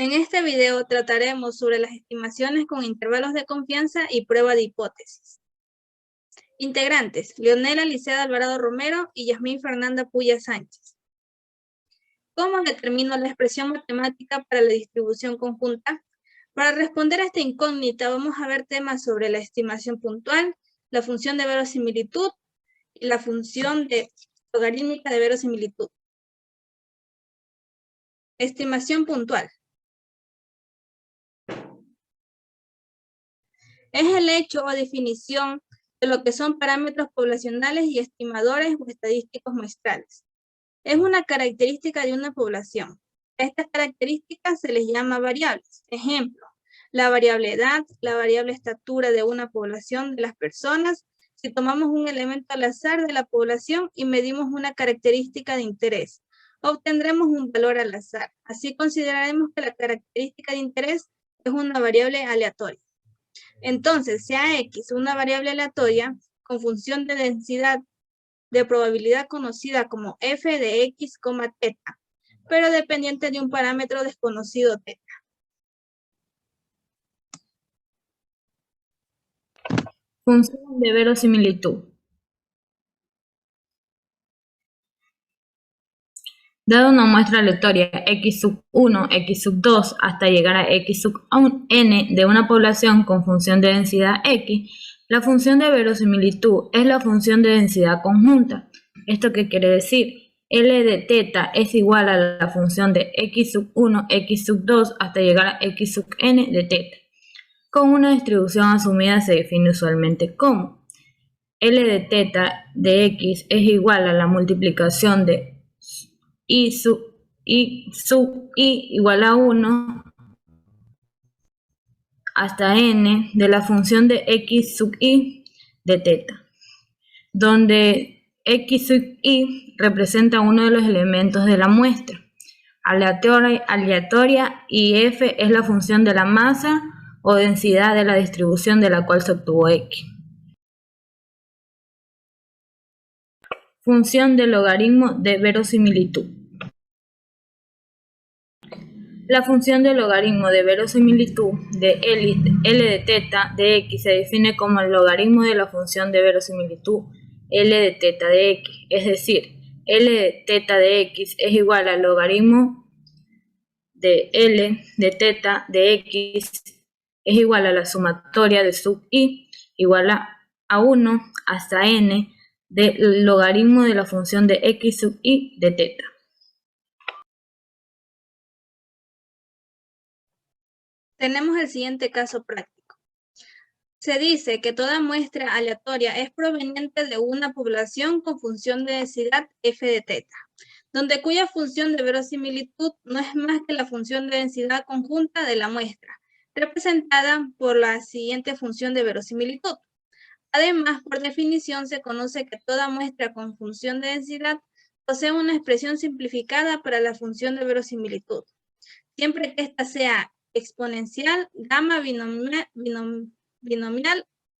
En este video trataremos sobre las estimaciones con intervalos de confianza y prueba de hipótesis. Integrantes: Leonela Liceda Alvarado Romero y Yasmín Fernanda Puya Sánchez. ¿Cómo determino la expresión matemática para la distribución conjunta? Para responder a esta incógnita vamos a ver temas sobre la estimación puntual, la función de verosimilitud y la función logarítmica de verosimilitud. Estimación puntual. Es el hecho o definición de lo que son parámetros poblacionales y estimadores o estadísticos muestrales. Es una característica de una población. A estas características se les llama variables. Ejemplo, la variable edad, la variable estatura de una población de las personas. Si tomamos un elemento al azar de la población y medimos una característica de interés, obtendremos un valor al azar. Así consideraremos que la característica de interés es una variable aleatoria. Entonces, sea X una variable aleatoria con función de densidad de probabilidad conocida como f de x, teta, pero dependiente de un parámetro desconocido teta. Función de verosimilitud. Dada una muestra aleatoria x sub 1, x sub 2 hasta llegar a x sub n de una población con función de densidad x, la función de verosimilitud es la función de densidad conjunta. ¿Esto qué quiere decir? L de teta es igual a la función de x sub 1, x sub 2 hasta llegar a x sub n de teta. Con una distribución asumida se define usualmente como L de teta de x es igual a la multiplicación de I sub i igual a 1 hasta n de la función de x sub i de teta, donde x sub i representa uno de los elementos de la muestra aleatoria y f es la función de la masa o densidad de la distribución de la cual se obtuvo x. Función de logaritmo de verosimilitud. La función de logaritmo de verosimilitud de L de teta de x se define como el logaritmo de la función de verosimilitud L de teta de x, es decir, L de teta de x es igual al logaritmo de L de teta de x es igual a la sumatoria de sub i igual a 1 hasta n del logaritmo de la función de x sub i de teta. Tenemos el siguiente caso práctico. Se dice que toda muestra aleatoria es proveniente de una población con función de densidad f de teta, donde cuya función de verosimilitud no es más que la función de densidad conjunta de la muestra, representada por la siguiente función de verosimilitud. Además, por definición, se conoce que toda muestra con función de densidad posee una expresión simplificada para la función de verosimilitud, siempre que ésta sea exponencial, gamma binomial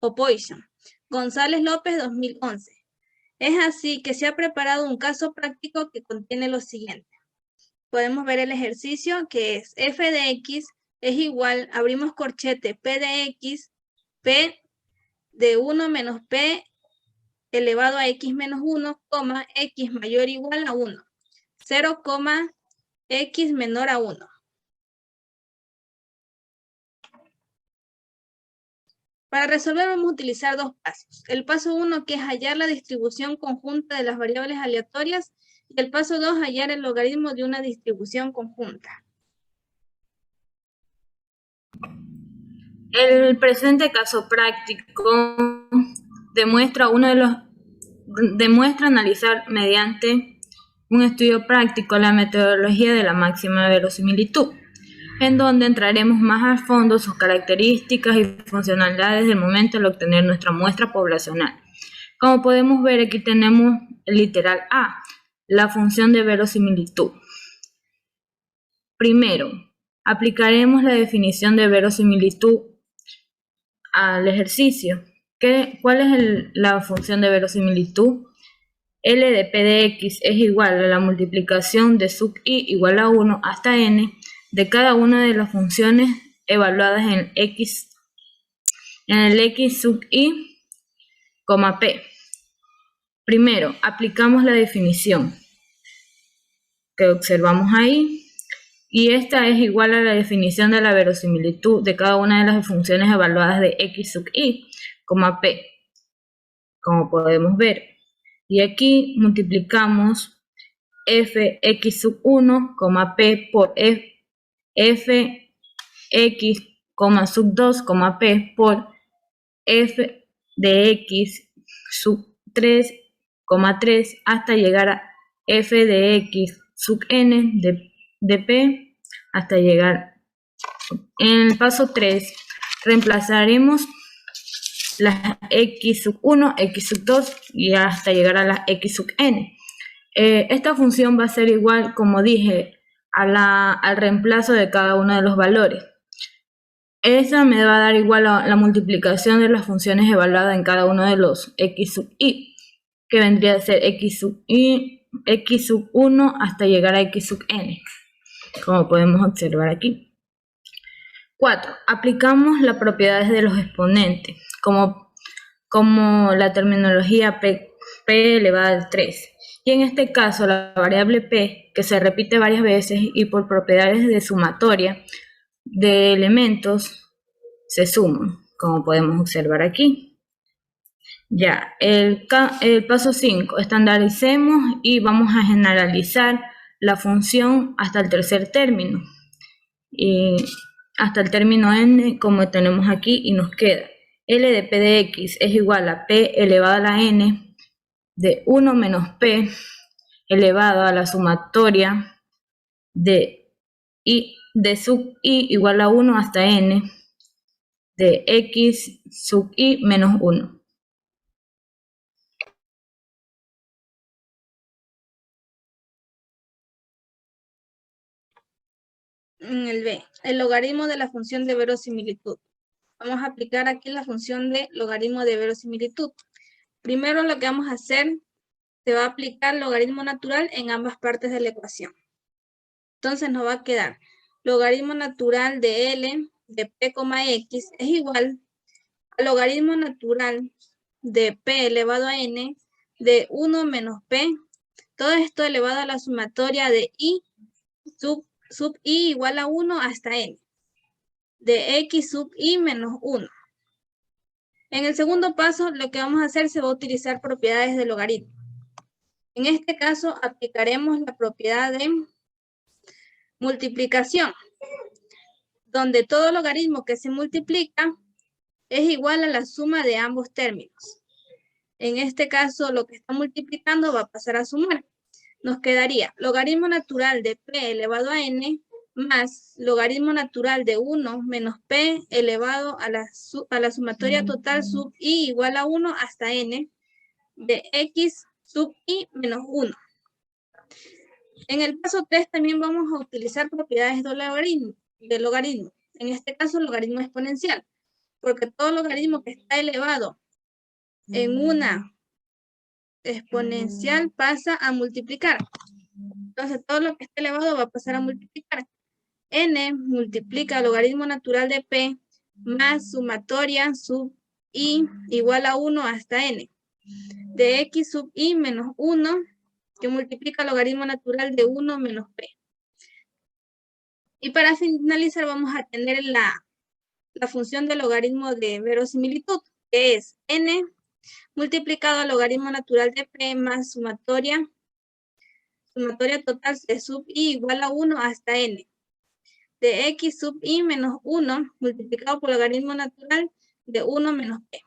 o Poisson. González López, 2011. Es así que se ha preparado un caso práctico que contiene lo siguiente. Podemos ver el ejercicio que es f de x es igual, abrimos corchete, p de x, p de 1 menos p elevado a x menos 1, x mayor o igual a 1, 0, x menor a 1. Para resolver vamos a utilizar dos pasos. El paso 1, que es hallar la distribución conjunta de las variables aleatorias, y el paso 2, hallar el logaritmo de una distribución conjunta. El presente caso práctico demuestra analizar mediante un estudio práctico la metodología de la máxima verosimilitud, en donde entraremos más a fondo sus características y funcionalidades del momento de obtener nuestra muestra poblacional. Como podemos ver, aquí tenemos el literal A, la función de verosimilitud. Primero, aplicaremos la definición de verosimilitud al ejercicio. ¿Cuál es la función de verosimilitud? L de p de x es igual a la multiplicación de sub i igual a 1 hasta n de cada una de las funciones evaluadas en el x sub i, p. Primero, aplicamos la definición que observamos ahí, y esta es igual a la definición de la verosimilitud de cada una de las funciones evaluadas de x sub i, p, como podemos ver. Y aquí multiplicamos fx sub 1, p por fx, sub 2, p por f de x sub 3, 3 hasta llegar a f de x sub n de p hasta llegar. En el paso 3 reemplazaremos las x sub 1, x sub 2 y hasta llegar a la x sub n. Esta función va a ser igual, como dije, al reemplazo de cada uno de los valores. Esa me va a dar igual a la multiplicación de las funciones evaluadas en cada uno de los x sub i, que vendría a ser x sub 1 hasta llegar a x sub n, como podemos observar aquí. 4. Aplicamos las propiedades de los exponentes, como la terminología p elevada al 3. Y en este caso, la variable p, que se repite varias veces y por propiedades de sumatoria de elementos, se suman, como podemos observar aquí. Ya, el paso 5, estandaricemos y vamos a generalizar la función hasta el tercer término. Y hasta el término n, como tenemos aquí, y nos queda L de p de x es igual a p elevado a la n de 1 menos p elevado a la sumatoria de sub i igual a 1 hasta n de x sub i menos 1. En el B, el logaritmo de la función de verosimilitud. Vamos a aplicar aquí la función de logaritmo de verosimilitud. Primero lo que vamos a hacer, se va a aplicar logaritmo natural en ambas partes de la ecuación. Entonces nos va a quedar logaritmo natural de L de P, X es igual al logaritmo natural de P elevado a N de 1 menos P, todo esto elevado a la sumatoria de I sub I igual a 1 hasta N, de X sub I menos 1. En el segundo paso, lo que vamos a hacer, se va a utilizar propiedades de logaritmo. En este caso, aplicaremos la propiedad de multiplicación, donde todo logaritmo que se multiplica es igual a la suma de ambos términos. En este caso, lo que está multiplicando va a pasar a sumar. Nos quedaría logaritmo natural de p elevado a n más logaritmo natural de 1 menos p elevado a la sumatoria total sub i igual a 1 hasta n de x sub i menos 1. En el paso 3 también vamos a utilizar propiedades de logaritmo. En este caso, logaritmo exponencial, porque todo logaritmo que está elevado en una exponencial pasa a multiplicar. Entonces, todo lo que esté elevado va a pasar a multiplicar. N multiplica logaritmo natural de P más sumatoria sub I igual a 1 hasta N de X sub I menos 1 que multiplica logaritmo natural de 1 menos P. Y para finalizar vamos a tener la función de logaritmo de verosimilitud, que es N multiplicado al logaritmo natural de P más sumatoria total de sub I igual a 1 hasta N de X sub I menos 1 multiplicado por logaritmo natural de 1 menos P.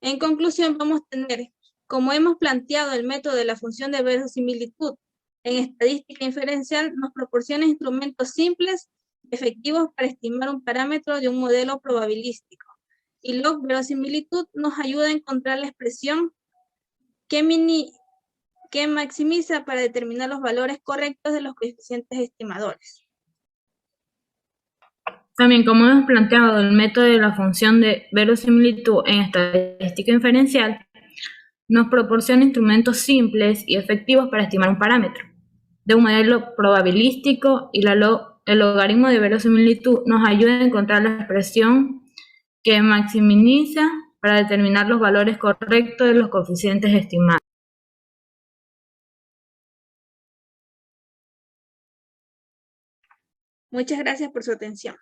En conclusión, vamos a tener, como hemos planteado, el método de la función de verosimilitud en estadística inferencial nos proporciona instrumentos simples y efectivos para estimar un parámetro de un modelo probabilístico. Y log verosimilitud nos ayuda a encontrar la expresión que maximiza para determinar los valores correctos de los coeficientes estimadores. También, como hemos planteado el método de la función de verosimilitud en estadística inferencial, nos proporciona instrumentos simples y efectivos para estimar un parámetro de un modelo probabilístico y el logaritmo de verosimilitud nos ayuda a encontrar la expresión que maximiza para determinar los valores correctos de los coeficientes estimados. Muchas gracias por su atención.